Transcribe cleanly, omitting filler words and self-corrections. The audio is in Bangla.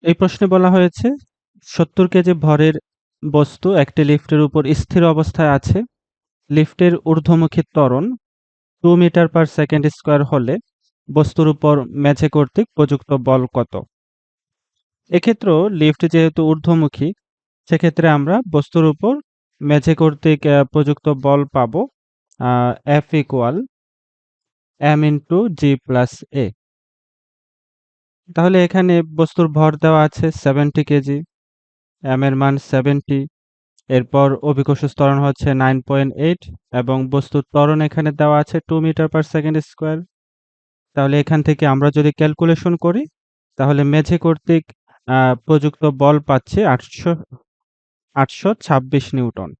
এই প্রশ্নে বলা হয়েছে ৭০ কেজি ভরের বস্তু একটি লিফটের উপর স্থির অবস্থায় আছে। লিফটের ঊর্ধ্বমুখী ত্বরণ 2 মিটার পার সেকেন্ড স্কয়ার হলে বস্তুর উপর মেঝে কর্তৃক প্রযুক্ত বল কত? এক্ষেত্রেও লিফট যেহেতু ঊর্ধ্বমুখী সেক্ষেত্রে আমরা বস্তুর উপর মেঝে কর্তৃক প্রযুক্ত বল পাবো F equal m into g plus a। তাহলে এখানে বস্তুর ভর দেওয়া আছে 70 কেজি, m এর মান 70, এরপর অভিকর্ষ ত্বরণ হচ্ছে 9.8 এবং বস্তুর ত্বরণ এখানে দেওয়া আছে 2 মিটার পার সেকেন্ড স্কয়ার। তাহলে এখান থেকে আমরা যদি ক্যালকুলেশন করি তাহলে মেঝে কর্তৃক প্রযুক্ত বল পাচ্ছি 826 নিউটন।